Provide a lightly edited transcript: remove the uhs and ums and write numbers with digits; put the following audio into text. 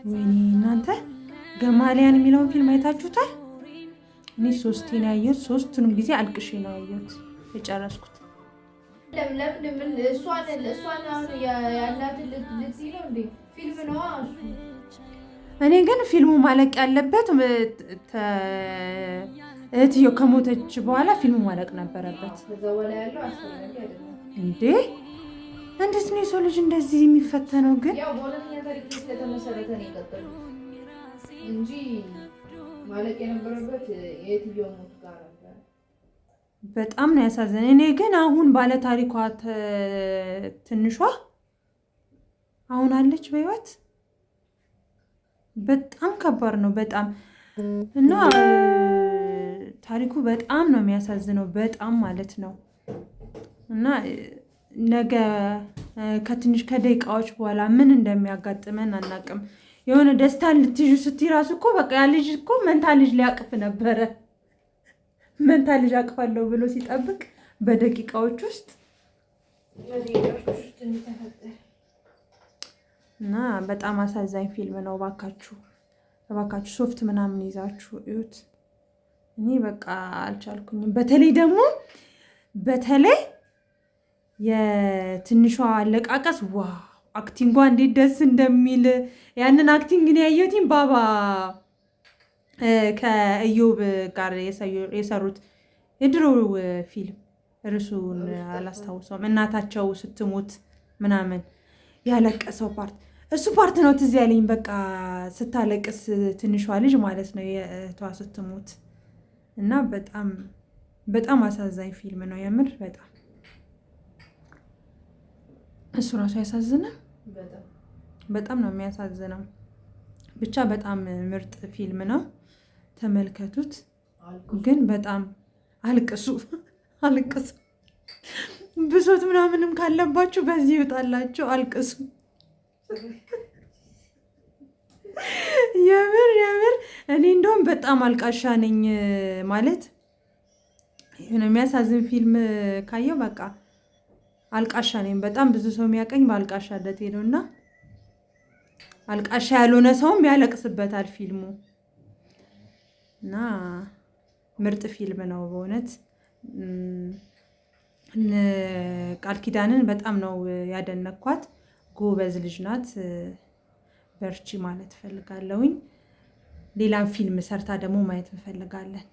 ወይኔ እናንተ ገማሊያን የሚለውን ፊልም አይታችሁታል? እኔ 3 ነው ያየሁት። 3ቱንም ጊዜ አልቅሼ ነው ያየሁት የጨረስኩት። እኔ ግን ፊልሙ ማለቅ ያለበት እህትየው ከሞተች በኋላ ፊልሙ ማለቅ ነበረበት። እንዴ እንዴት ነው የሰው ልጅ እንደዚህ የሚፈተነው? ግን ያው በእውነተኛ ታሪክ ላይ ስለተመሰረተ ነው የቀጠሉት እንጂ ማለቅ የነበረበት የእህትየው ሞት ጋር ነበር። በጣም ነው ያሳዘነ። እኔ ግን አሁን ባለ ታሪኳ ትንሿ አሁን አለች በህይወት። በጣም ከባድ ነው በጣም እና ታሪኩ በጣም ነው የሚያሳዝነው በጣም ማለት ነው። እና ነገ ከትንሽ ከደቂቃዎች በኋላ ምን እንደሚያጋጥመን አናውቅም። የሆነ ደስታ ልትይዙ ስትይ ራሱ እኮ በቃ ያ ልጅ እኮ መንታ ልጅ ሊያቅፍ ነበረ። መንታ ልጅ አቅፋለሁ ብሎ ሲጠብቅ በደቂቃዎች ውስጥ እና በጣም አሳዛኝ ፊልም ነው። እባካችሁ ሶፍት ምናምን ይዛችሁ እዩት። እኔ በቃ አልቻልኩኝም። በተለይ የትንሿ አለቃቀስ ዋው! አክቲንጓ እንዴት ደስ እንደሚል ያንን አክቲንግ ነው ያየሁት። ባባ ከእዮብ ጋር የሰሩት የድሮ ፊልም እርሱን አላስታውሰውም። እናታቸው ስትሞት ምናምን ያለቀሰው ፓርት እሱ ፓርት ነው ትዝ ያለኝ። በቃ ስታለቅስ ትንሿ ልጅ ማለት ነው የእህቷ ስትሞት እና በጣም አሳዛኝ ፊልም ነው የምር። እሱ ራሱ ያሳዝናል። በጣም ነው የሚያሳዝነው። ብቻ በጣም ምርጥ ፊልም ነው፣ ተመልከቱት። ግን በጣም አልቅሱ። ብሶት ምናምንም ካለባችሁ በዚህ ይወጣላችሁ፣ አልቅሱ። የምር እኔ እንደውም በጣም አልቃሻ ነኝ ማለት የሆነ የሚያሳዝን ፊልም ካየው በቃ አልቃሻ ነኝ። በጣም ብዙ ሰው የሚያቀኝ በአልቃሻነቴ ነው እና አልቃሻ ያልሆነ ሰውም ያለቅስበታል ፊልሙ እና ምርጥ ፊልም ነው በእውነት። ቃል ኪዳንን በጣም ነው ያደነኳት። ጎበዝ ልጅ ናት። በርቺ ማለት እፈልጋለሁኝ። ሌላም ፊልም ሰርታ ደግሞ ማየት እንፈልጋለን።